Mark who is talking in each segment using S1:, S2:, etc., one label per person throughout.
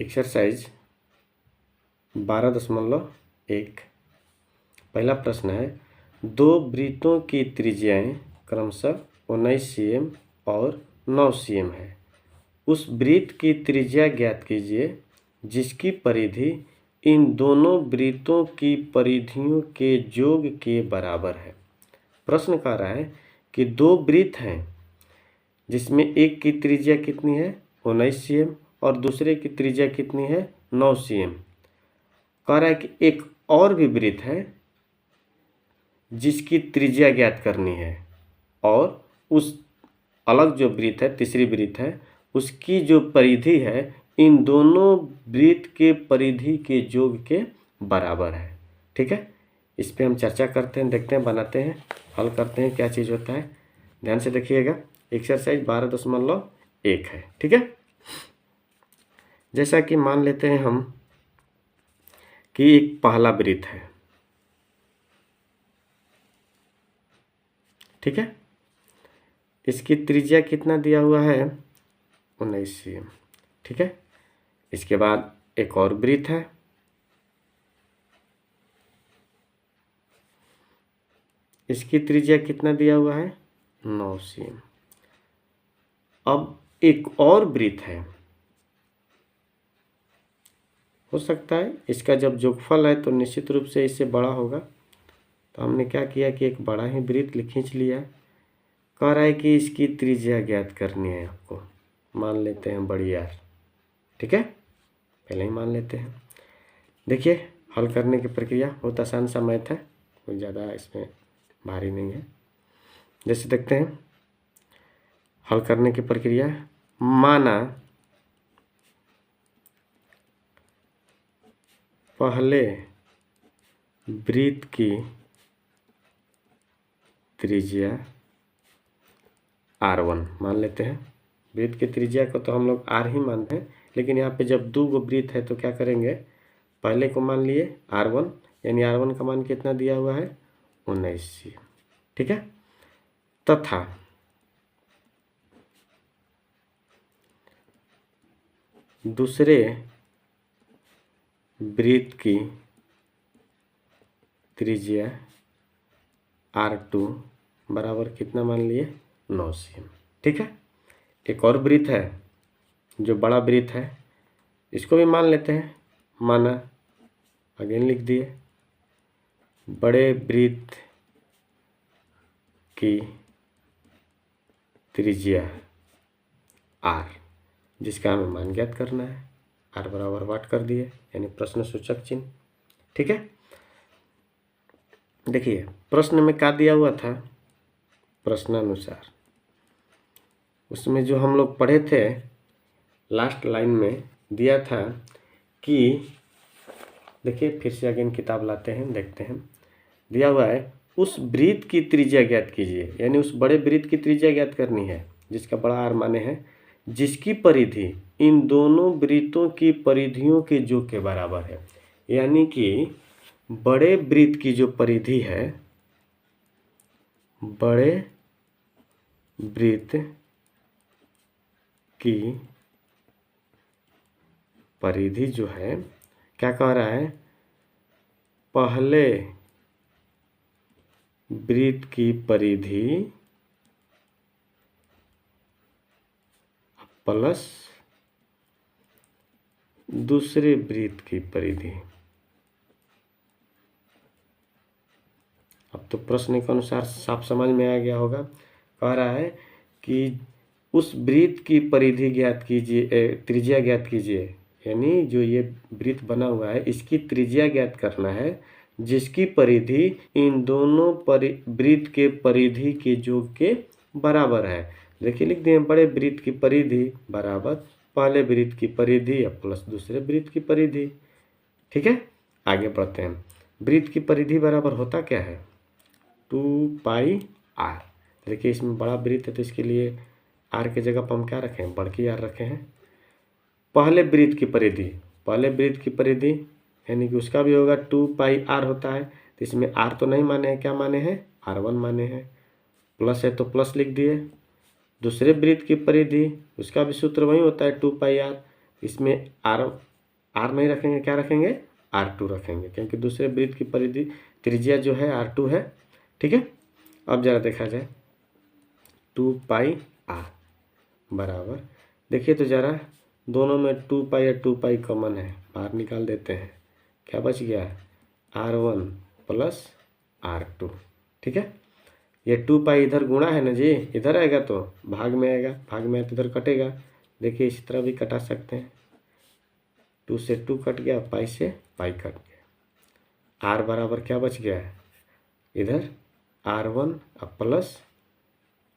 S1: Exercise 12.1। पहला प्रश्न है, दो वृत्तों की त्रिज्याएं क्रमशः 19 cm और 9 cm है। उस वृत्त की त्रिज्या ज्ञात कीजिए जिसकी परिधि इन दोनों वृत्तों की परिधियों के योग के बराबर है। प्रश्न कह रहा है कि दो वृत्त हैं जिसमें एक की त्रिज्या कितनी है 19 cm और दूसरे की त्रिज्या कितनी है 9 cm। कह रहा है कि एक और भी वृत्त है जिसकी त्रिज्या ज्ञात करनी है और उस अलग जो वृत्त है, तीसरी वृत्त है, उसकी जो परिधि है इन दोनों वृत्त के परिधि के योग के बराबर है। ठीक है, इस पे हम चर्चा करते हैं, देखते हैं, बनाते हैं, हल करते हैं क्या चीज़ होता है। ध्यान से देखिएगा, एक्सरसाइज 12.1 है। ठीक है, जैसा कि मान लेते हैं हम कि एक पहला वृत्त है। ठीक है, इसकी त्रिज्या कितना दिया हुआ है 19 cm। ठीक है, इसके बाद एक और वृत्त है, इसकी त्रिज्या कितना दिया हुआ है 9 cm। अब एक और वृत्त है, हो सकता है इसका जब योगफल है तो निश्चित रूप से इससे बड़ा होगा, तो हमने क्या किया कि एक बड़ा ही वृत्त खींच लिया। कह रहा है कि इसकी त्रिज्या ज्ञात करनी है आपको, मान लेते हैं बड़ी आर। ठीक है, पहले ही मान लेते हैं। देखिए, हल करने की प्रक्रिया बहुत आसान सा मैथ है, कोई ज़्यादा इसमें भारी नहीं है। जैसे देखते हैं हल करने की प्रक्रिया, माना पहले वृत्त की त्रिज्या r1 मान लेते हैं। वृत्त की त्रिज्या को तो हम लोग r ही मानते हैं, लेकिन यहाँ पे जब दो गो वृत्त है तो क्या करेंगे, पहले को मान लिए r1, यानी r1 का मान कितना दिया हुआ है 19 cm। ठीक है, तथा दूसरे वृत्त की त्रिज्या r2 बराबर कितना मान लिए 9 cm। ठीक है, एक और वृत्त है जो बड़ा वृत्त है, इसको भी मान लेते हैं। माना, अगेन लिख दिए, बड़े वृत्त की त्रिज्या r, जिसका हमें मान ज्ञात करना है। r बराबर वाट कर दिए, यानी प्रश्न सूचक चिन्ह। ठीक है, देखिए प्रश्न में क्या दिया हुआ था, प्रश्नानुसार उसमें जो हम लोग पढ़े थे लास्ट लाइन में दिया था कि, देखिए फिर से अगेन किताब लाते हैं, देखते हैं, दिया हुआ है उस वृत्त की त्रिज्या ज्ञात कीजिए, यानी उस बड़े वृत्त की त्रिज्या ज्ञात करनी है जिसका बड़ा r माने है, जिसकी परिधि इन दोनों वृत्तों की परिधियों के योग के बराबर है। यानी कि बड़े वृत्त की जो परिधि है, बड़े वृत्त की परिधि जो है, क्या कह रहा है, पहले वृत्त की परिधि प्लस दूसरे वृत्त की परिधि। अब तो प्रश्न के अनुसार साफ समझ में आ गया होगा। कह रहा है कि उस वृत्त की परिधि ज्ञात कीजिए, त्रिज्या ज्ञात कीजिए, यानी जो ये वृत्त बना हुआ है इसकी त्रिज्या ज्ञात करना है जिसकी परिधि इन दोनों वृत्त के परिधि के योग के बराबर है। देखिए लिख दिए, बड़े वृत्त की परिधि बराबर पहले वृत्त की परिधि प्लस दूसरे वृत्त की परिधि। ठीक है, आगे बढ़ते हैं। वृत्त की परिधि बराबर होता क्या है 2πr। देखिए इसमें बड़ा वृत्त है तो इसके लिए r की जगह पर हम क्या रखें, बड़की r रखे हैं। पहले वृत्त की परिधि, पहले वृत्त की परिधि यानी कि उसका भी होगा 2πr होता है, तो इसमें r तो नहीं माने हैं, क्या माने हैं r1 माने हैं, प्लस है तो प्लस लिख दिए। दूसरे वृत्त की परिधि, उसका भी सूत्र वही होता है 2πr, इसमें r आर नहीं रखेंगे, क्या रखेंगे, R2 रखेंगे, क्योंकि दूसरे वृत्त की परिधि त्रिज्या जो है R2 है। ठीक है, अब जरा देखा जाए 2πr बराबर, देखिए तो जरा दोनों में 2π या 2π कॉमन है, बाहर निकाल देते हैं, क्या बच गया, R1 प्लस R2। ठीक है, ये 2π इधर गुणा है ना जी, इधर आएगा तो भाग में आएगा, भाग में आए तो इधर कटेगा। देखिए इस तरह भी कटा सकते हैं, 2 से 2 कट गया, पाई से पाई कट गया। R बराबर क्या बच गया है, इधर R1 प्लस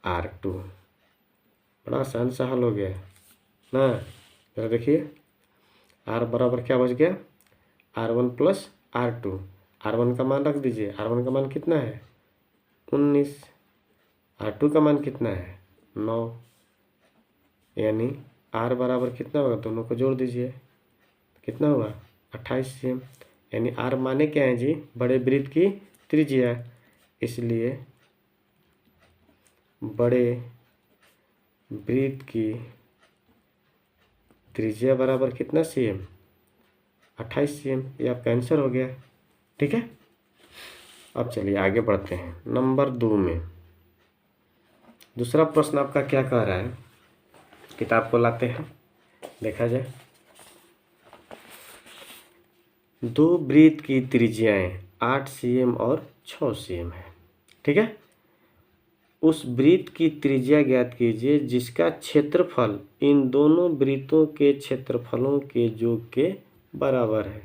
S1: R2। बड़ा आसान सा हल हो गया ना। जरा देखिए R बराबर क्या बच गया, R1 प्लस R2। R1 का मान रख दीजिए, R1 का मान कितना है 19, R2 का मान कितना है 9, यानी R बराबर कितना होगा, दोनों को जोड़ दीजिए, कितना हुआ 28 cm। यानी R माने क्या है जी, बड़े वृत्त की त्रिज्या, इसलिए बड़े वृत्त की त्रिज्या बराबर कितना cm, 28 cm। ये आपका आंसर हो गया। ठीक है, अब चलिए आगे बढ़ते हैं नंबर 2 में। दूसरा प्रश्न आपका क्या कह रहा है, किताब को लाते हैं, देखा जाए। दो वृत्त की त्रिज्याएं 8 cm और 6 cm है। ठीक है, उस वृत्त की त्रिज्या ज्ञात कीजिए जिसका क्षेत्रफल इन दोनों वृत्तों के क्षेत्रफलों के योग के बराबर है।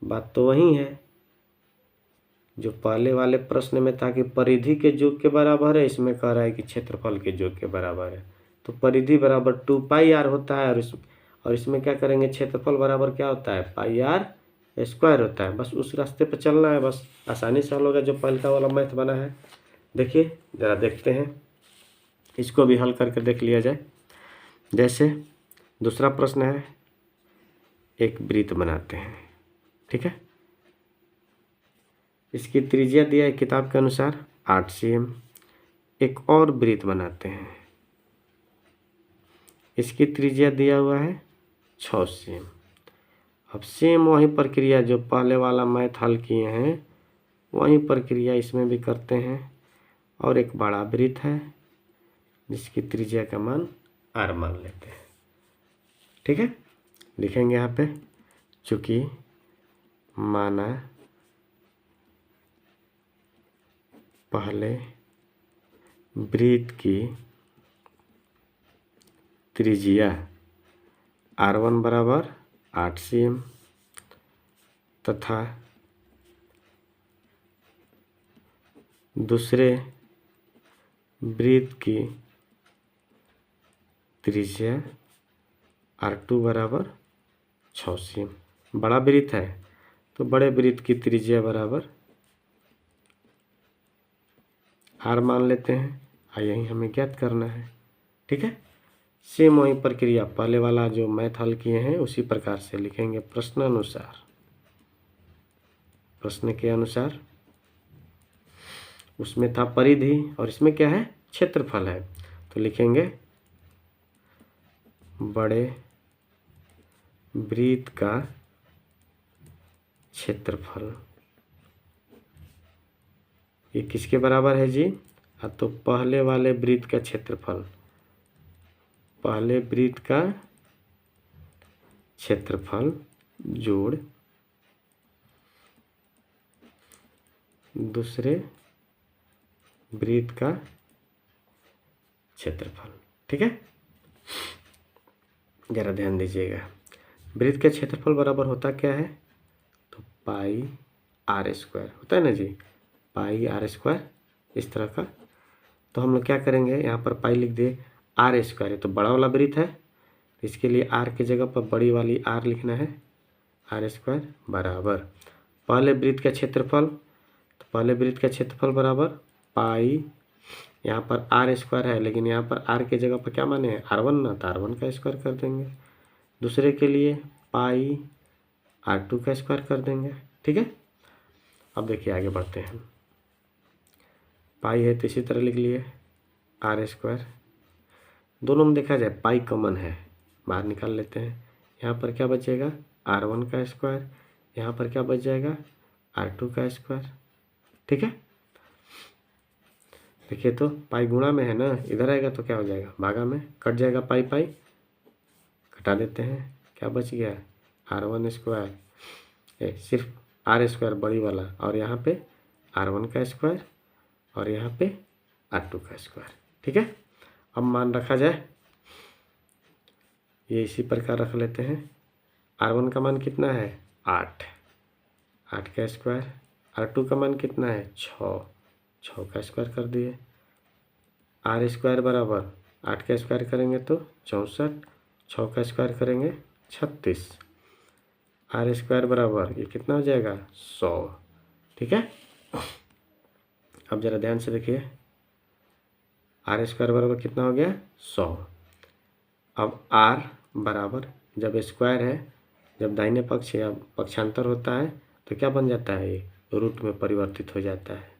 S1: बात तो वही है जो पहले वाले प्रश्न में था कि परिधि के योग के बराबर है, इसमें कह रहा है कि क्षेत्रफल के योग के बराबर है। तो परिधि बराबर 2πr होता है, और इसमें क्या करेंगे, क्षेत्रफल बराबर क्या होता है, πr² होता है। बस उस रास्ते पर चलना है, बस आसानी से हल होगा जो पहले वाला मैथ बना है। देखिए ज़रा देखते हैं, इसको भी हल करके देख लिया जाए। जैसे दूसरा प्रश्न है, एक वृत्त बनाते हैं। ठीक है, इसकी त्रिज्या दिया है किताब के अनुसार 8 cm। एक और वृत्त बनाते हैं, इसकी त्रिज्या दिया हुआ है 6 cm। अब सेम वही प्रक्रिया जो पहले वाला मैथ हल किए हैं, वही प्रक्रिया इसमें भी करते हैं। और एक बड़ा वृत्त है जिसकी त्रिज्या का मान r मान लेते हैं। ठीक है, लिखेंगे यहाँ पे, चूँकि माना पहले वृत्त की त्रिज्या R1 बराबर 8 cm तथा दूसरे वृत्त की त्रिज्या R2 बराबर 6 cm। बड़ा वृत्त है तो बड़े वृत्त की त्रिज्या बराबर R मान लेते हैं, और यही हमें ज्ञात करना है। ठीक है, सेम वही प्रक्रिया पहले वाला जो मैथ हल किए हैं उसी प्रकार से लिखेंगे प्रश्नानुसार। प्रश्न के अनुसार उसमें था परिधि और इसमें क्या है, क्षेत्रफल है, तो लिखेंगे बड़े वृत्त का क्षेत्रफल, ये किसके बराबर है जी, तो पहले वाले वृत्त का क्षेत्रफल, पहले वृत्त का क्षेत्रफल जोड़ दूसरे वृत्त का क्षेत्रफल। ठीक है, जरा ध्यान दीजिएगा, वृत्त का क्षेत्रफल बराबर होता क्या है, तो πr² होता है ना जी, πr², इस तरह का। तो हम लोग क्या करेंगे, यहाँ पर पाई लिख दिए, r² है तो बड़ा वाला वृत्त है, तो इसके लिए r की जगह पर बड़ी वाली r लिखना है, r² बराबर पहले वृत्त का क्षेत्रफल, तो पहले वृत्त का क्षेत्रफल बराबर पाई, यहाँ पर r² है लेकिन यहाँ पर r की जगह पर क्या माने हैं, r1 ना, तो r1 का स्क्वायर कर देंगे। दूसरे के लिए पाई r2 का स्क्वायर कर देंगे। ठीक है, अब देखिए आगे बढ़ते हैं, पाई है तो इसी तरह लिख लिए r², दोनों में देखा जाए पाई कॉमन है, बाहर निकाल लेते हैं, यहाँ पर क्या बचेगा R1 का स्क्वायर, यहाँ पर क्या बच जाएगा R2 का स्क्वायर। ठीक है, देखिए तो पाई गुणा में है ना, इधर आएगा तो क्या हो जाएगा भागा में, कट जाएगा पाई पाई, घटा देते हैं, क्या बच गया R1 स्क्वायर, सिर्फ R स्क्वायर बड़ी वाला, और यहाँ पे R1 का स्क्वायर और यहाँ पे R2 का स्क्वायर। ठीक है, अब मान रखा जाए, ये इसी प्रकार रख लेते हैं। R1 का मान कितना है 8, 8 का स्क्वायर, R2 का मान कितना है 6, 6 का स्क्वायर कर दिए। R स्क्वायर बराबर 8 का स्क्वायर करेंगे तो 64, 6 का स्क्वायर करेंगे 36, R स्क्वायर बराबर ये कितना हो जाएगा 100। ठीक है, अब ज़रा ध्यान से देखिए, R स्क्वायर बराबर कितना हो गया 100। अब R बराबर जब स्क्वायर है, जब दाहिने पक्ष या पक्षांतर होता है तो क्या बन जाता है, ये रूट में परिवर्तित हो जाता है।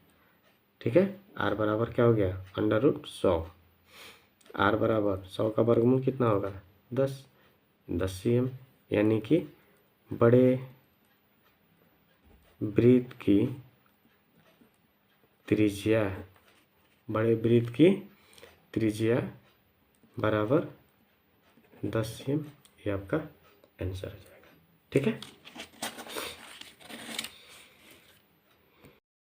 S1: ठीक है, R बराबर क्या हो गया √100। R बराबर 100 का वर्गमूल कितना होगा 10, 10 cm, यानी कि बड़े वृत्त की त्रिज्या, बड़े वृत्त की त्रिज्या बराबर 10 cm, ये आपका आंसर हो जाएगा। ठीक है।